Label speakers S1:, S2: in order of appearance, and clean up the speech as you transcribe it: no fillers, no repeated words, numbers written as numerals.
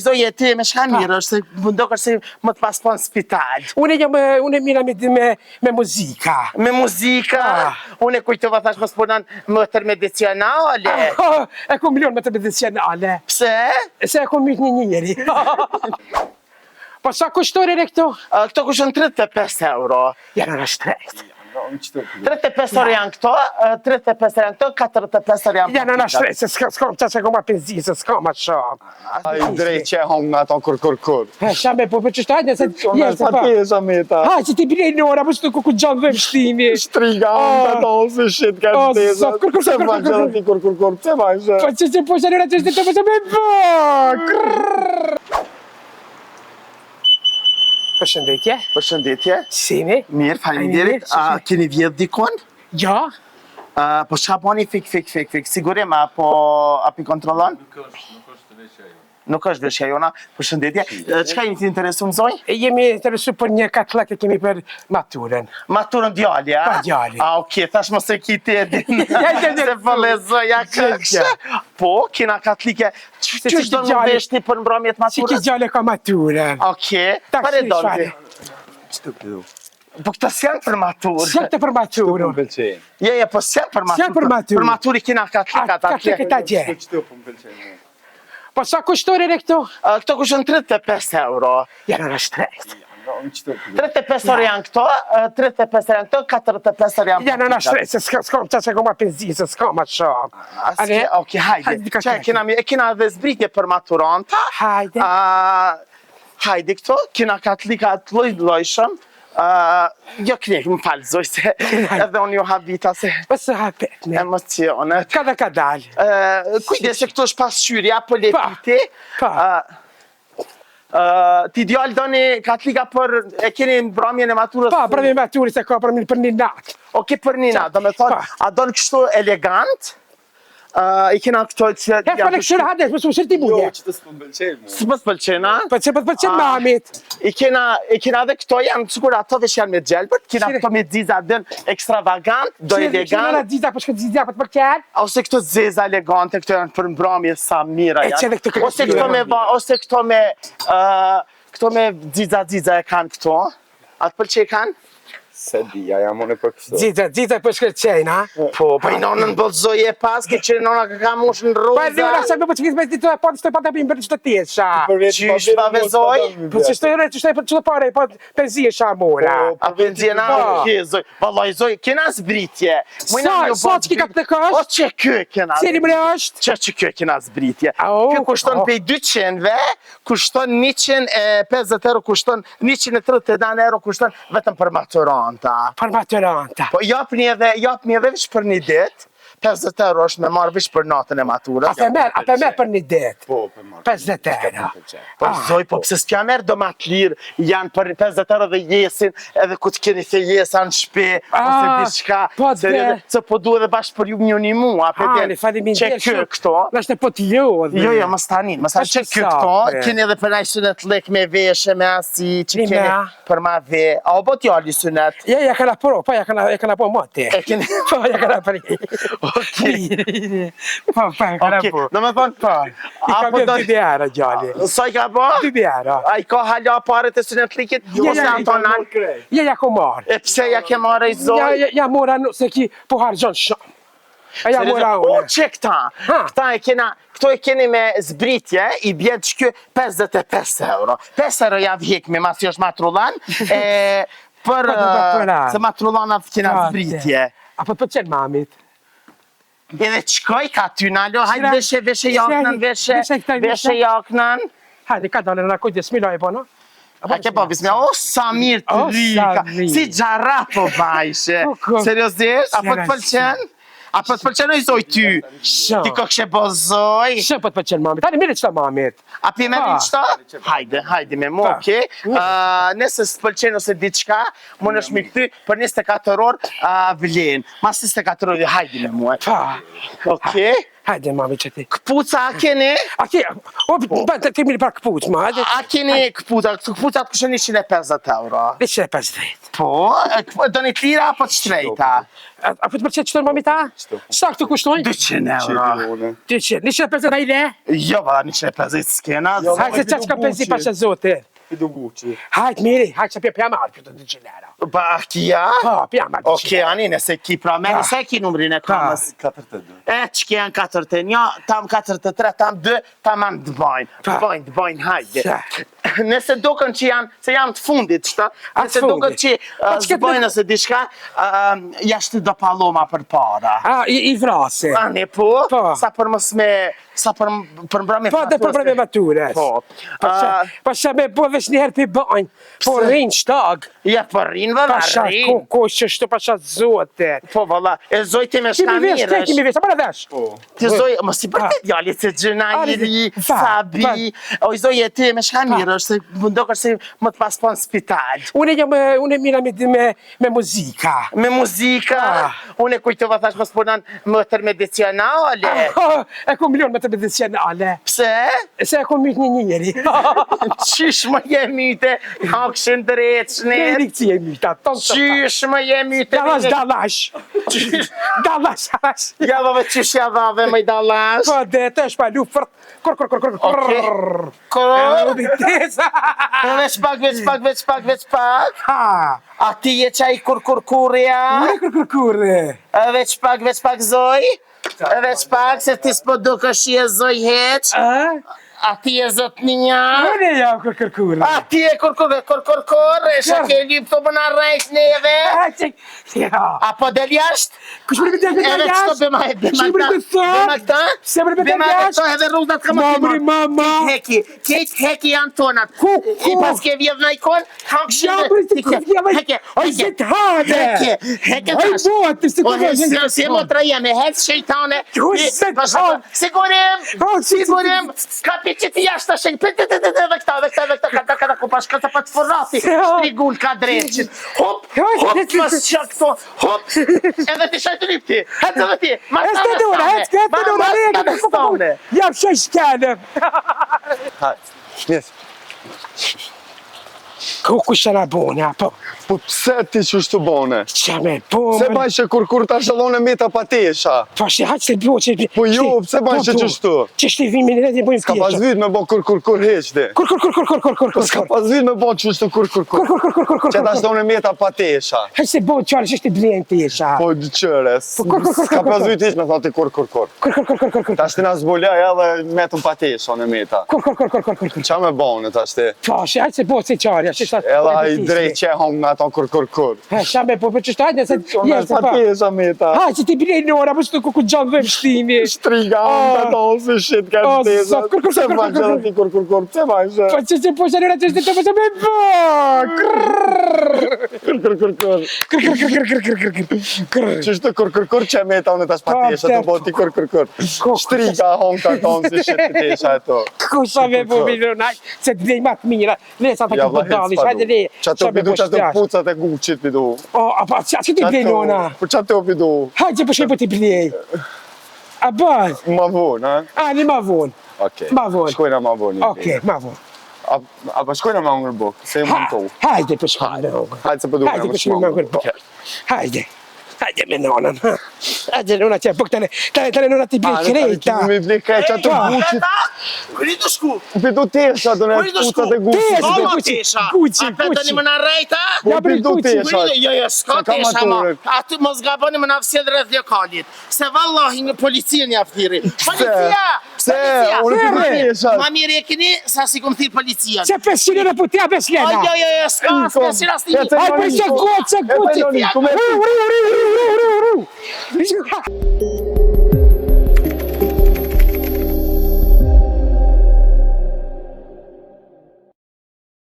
S1: Zoje, ti me shka mirë, është më ndokër se më të pas po në spital.
S2: Unë mira me muzika.
S1: Me muzika? Unë kujtova thash mos punon më tër medicinale.
S2: E ku milion më tër medicinale.
S1: Pse?
S2: Se e ku myt një njeri. Po sa kushtojnë e këto?
S1: Këto kushton 35 euro.
S2: Janë në shtrejt.
S1: 35 euro janë këto, 35 janë këto, 45 euro janë.
S2: Janë në shtrejt, se s'kam që ma penzi, se s'kam atë shumë.
S3: Ai drejt që e hong me ato kur.
S2: Shame, po që shtajnë, se
S3: Sa ti e shameta?
S2: Ha, që ti bile në ora, po që të ku gjanë dhe mështimi.
S3: Shtriga, ato ose shit ka shteza. Pse vajzë ti kur, pse vajzë?
S2: Po që po që nëra që shtë të po që me bo. Përshëndetje.
S1: Përshëndetje.
S2: Sini?
S1: Mirë, faleminderit. Keni vjedh dikon?
S2: Ja.
S1: Po çka bani fik, sigurim, apo api kontrollon? Nuk është veshja jona. Përshëndetje. Çka jeni të interesuar zoj?
S2: Jemi interesu për një katlak e kemi për maturën.
S1: Maturën djali, a?
S2: Pa djali.
S1: Okej, thash mos e kiti e din. Se po lezoja këshë. Po, kina katlike. Që do në veshti për mbrëmjet maturës?
S2: Si ki djali ka maturën.
S1: Okej, pare dolti. Po këta s'janë për maturë.
S2: S'janë të për maturën.
S1: Je, po s'janë për maturë.
S2: S'janë për maturë.
S1: Për maturë i kina katlikat atje.
S2: Katlikat atje. Po sa kushtojnë e këto?
S1: Këto kushton 35 euro.
S2: Janë në shtrejt.
S1: 35 euro janë këto, 35 janë këto, 45 euro janë.
S2: Janë në shtrejt, se s'kam që ma penzi, se s'kam atë shumë.
S1: Okej, hajde. E kina dhe zbritje për maturanta.
S2: Hajde.
S1: Hajde këto, kina katlikat lojshëm. Jo kënjek, më falë, zoj, se edhe unë ju habita se...
S2: Po se hapet, ne.
S1: Emocionet.
S2: Kada ka dalë.
S1: Kujde se këto është pasqyrja, po lepiti. Ti djallë doni katlika për... E keni në bramjen e maturës?
S2: Pa, bramjen e maturës e ka për një natë.
S1: Oke, për një natë, do me thonë, a donë kështu elegant? I kena këto që...
S2: E për në këshërë hades, më shumë ti buje.
S3: Jo, që të s'pëm pëlqenë mu.
S1: S'më s'pëlqena?
S2: Po që pëlqenë mamit.
S1: I kena dhe këto janë, sigur ato vesh janë me gjelbët, kena këto me dziza dën ekstravagant, do elegant.
S2: Që në dziza, po shkët zizja, po të pëlqenë?
S1: Ose këto dziza elegante, këto janë për mbrëmje sa mira janë. Këto me dziza e kanë këto. Atë pëlqej kanë?
S3: Se dija, jam unë për kështu.
S2: Dziza për shkët qenë, ha?
S1: Po, i nonën bëllëzoj e pas, ke që nona ka mush në roza.
S2: Pa, në sa me po që gjithë me të po të pata bimë për që të tjesha.
S1: Qysh pa vezoj?
S2: Po që shtë për që të pare, po penzie shamura.
S1: A penzie na okej, zoj. Vallaj, zoj, kena zbritje.
S2: Sa që ki ka të kështë?
S1: O që kë kena zbritje.
S2: Cili më është?
S1: Që kë kena zbritje. Kë kushton pej 200-ve, kushton 150 euro, kushton 130 euro, kushton vetëm për maturanta.
S2: Për maturanta.
S1: Po japni edhe vish për një dit, 50 euro është me marrë vish për natën e maturës.
S2: A për merë për një dit?
S3: Po, për marrë.
S2: 50 euro.
S1: Po zoj, po pëse s'pja merë do ma të lirë, janë për 50 euro dhe jesin, edhe ku të keni the jesa në shpe, ose diçka, se po du edhe bashkë për ju një mua, që kë këto.
S2: Nështë e po të lodhë.
S1: Jo, më stanin, që kë këto, keni edhe për najë sunet lek me veshe, me asi, që keni për ma ve, a o bo t'jalli sunet?
S2: Ja kana pro, pa ja kana po moti. Po, ja kana pri.
S1: Okej.
S2: Po, kana po.
S1: Në me thonë,
S2: I ka bërë 2 bjera gjalli.
S1: Sa i ka bo?
S2: 2 bjera.
S1: A i ka hala pare të sunet likit, ose Antonan?
S2: Ja ko marë.
S1: E pse ja ke marë i zoj?
S2: Ja mora se ki po hargjon shumë. A ja mora
S1: O,
S2: une.
S1: që këto e keni me zbritje, i bjetë që 55 euro. 5 euro ja vjek me mas që është matrullan, për se matrullanat kena zbritje.
S2: A po të qenë mamit?
S1: Edhe qkoj ka ty nalo, hajtë veshe jaknën, veshe jaknën.
S2: Hajde, ka dalë në kujtë, smilo e po, no?
S1: A ke po bismillah, o sa mirë të rika, si gjara po bajshe. Seriosisht, a po të pëlqen? A po të pëlqen o i zoj ty? Ti ko kështë bo zoj?
S2: Shë po të pëlqen mamit, hajde mire qëta mamit.
S1: A pi me një qëta? Hajde me mu, okej. Nëse së pëlqen ose diçka, më nëshë mi këty për 24 orë vlen. Mas 24 orë, hajde me mu. Okej,
S2: Hajde, mami, që ti.
S1: Këpuca a keni?
S2: A ke, të kemi për këpuc, ma, hajde.
S1: A keni këpuca? Këpucat kështë 150 euro.
S2: 150.
S1: Po, do një të lira apo të shtrejta?
S2: A për të përqet qëtër, mami, ta? Sa këtë kushtojnë?
S1: 200 euro.
S2: 200. 150 a i le?
S1: Jo, va, 150 s'kena.
S2: Hajde, që ka pensi pasha zote.
S3: Pidu Gucci.
S2: Hajde, miri, hajde që pja marrë për të 200 euro.
S1: Pa, kia?
S2: Po, pja marrë 200
S1: Oke, ani nëse ki pra me, nëse ki numrin e kamës.
S3: 42.
S1: Që ki janë 41, tam 43, tam 2, tam anë të bajnë, hajde. Nëse doken që janë, se janë të fundit, qëta, nëse doken që zbojnë nëse dishka, jashtë do paloma për para.
S2: I vrase.
S1: Ani, po, sa për mës me, sa për mbrame
S2: Po, dhe për mbrame matures.
S1: Po.
S2: Pasha me bo vesh njëherë për bajnë, po rinë shtag.
S1: Ja, për rinë, vëlla,
S2: Pasha
S1: rinë.
S2: ko që shtu pasha zote.
S1: Po, vëlla, e zoj ti me shka mirësh.
S2: Kimi vesh, a përra vesh?
S1: Ti zoj, më si për të djallit, se gjëna, iri, sabi, oj zoj e ti me shka mirësh, se mundokër se më të pas po në spital.
S2: Unë mira me muzika.
S1: Me muzika? Unë e kujtova thash më s'punan më tër medicinale.
S2: E ku milion më tër medicinale.
S1: Pse?
S2: Se e ku myt një njeri.
S1: Qysh më je myte, ka këshën dreqnit.
S2: Me rikëci e myta.
S1: Qysh më je myte.
S2: Dalash. Dalash.
S1: Ja vave qysh ja vave më i dalash.
S2: Po dhe të është pa lu fërt. Kor.
S1: Veç pak. A ti je qaj kurkurja?
S2: Kurkurkurë.
S1: Veç pak zoj. Veç pak se ti s'po duke shie zoj heq. A ti e zotninja?
S2: Unë e jam kurkurkurë.
S1: A ti e kurkurkur, e shë ke lypë të bëna rejt neve. A po del jashtë?
S2: Kush më rëbë del
S1: Edhe
S2: jashtë?
S1: qëto bëma këta?
S2: Se më rëbë del jashtë?
S1: Edhe rrugdat ka më
S2: Mamri, mama.
S1: Kejt heki janë tonat. I pas ke vjedh në ikon, hangë shime.
S2: Oj, se të hade.
S1: Heke
S2: Oj,
S1: tash.
S2: botë, se të hade.
S1: Si më të rejeme, hec shejtane.
S2: Se të hade.
S1: Sigurim, kapi që ti jashtë të shenjë, dhe këta, ku pashka të pa të forrati, shtrigull ka dreqin, hop, mas qa këto, hop, edhe ti shajtë lypti, hëtë dhe ti, mas stane.
S2: Jam shaj shkallëm.
S3: Yes.
S2: Ku shana bone, po?
S3: Po pse ti qështu bone?
S2: Qa me bone?
S3: Se baj që kur ta shalone meta pa tesha.
S2: Po shte haqë se bjo që...
S3: Po jo, pse baj që qështu?
S2: Që shte vimi në redje bojmë
S3: Ska pas vit me bo kur heqde.
S2: Kur.
S3: Ska pas vit me bo qështu kur. Që ta shalone meta pa tesha.
S2: Haqë se bojmë qarë që shte blinë tesha.
S3: Po dëqëres. Ska pas vit ish me thati kur.
S2: Kur.
S3: Ta shte nga zbolaj edhe metën pa tesha në meta.
S2: Kur.
S3: Qa me bone ta shte?
S2: Po shte haqë se bojmë se qarë.
S3: Edhe i drejt që e hong me ato kur.
S2: Qa me po për që shtajnë se...
S3: Pa tesha meta.
S2: Ha, që ti blinë në ora, po shtu ku gjanë dhe mështimi.
S3: Shtriga, ato si shit ka tesha. Pse baj që ti kur. Pse baj që?
S2: Po që po që njëra që shte të po që me bo.
S3: Qështë kur që me ta unë tash pa tesha, të bo ti kur. Shtriga, hong ka tonë si shit të tesha e to.
S2: Kusha me bo milionaj, se të blej matë mira. Lesa ta këtë dalish, hajde le.
S3: Qa të pidu qa të pucat e Gucci pidu.
S2: O, apa, qa të blej nona?
S3: Për qa të pidu?
S2: Hajde për shkoj për t'i blej. A baz?
S3: Ma vonë, ha?
S2: A, një ma vonë.
S3: Okej.
S2: Ma vonë.
S3: Shkojna ma vonë.
S2: Okej, ma vonë.
S3: A pa shkojna ma ngër buk, se ju më në tohu.
S2: Hajde për shkoj me ngër.
S3: Hajde se përdu
S2: Hajde për shkoj me ngër buk. Hajde. Hajde me nonën, ha. Hajde nona që e buk tale nona t'i blej krejta.
S3: Mi blej krejta të Gucci.
S1: Kërri të shku?
S3: Pidu tesha të në pucat e Gucci.
S2: Gucci.
S1: A pëtë një më në rejta?
S3: Po pidu tesha.
S1: Jo, s'ka tesha ma. Aty mos gaboni më në fësjed rreth lokalit. Se vallahi një policia një aftiri. Policia!
S3: Pse? Unë pidu tesha.
S1: Ma mirë e kini, sa si kom thirë policia.
S2: Se 500 euro për t'ja 5 lena.
S1: Jo, s'ka 500 asni.
S2: Aj, për që gotë,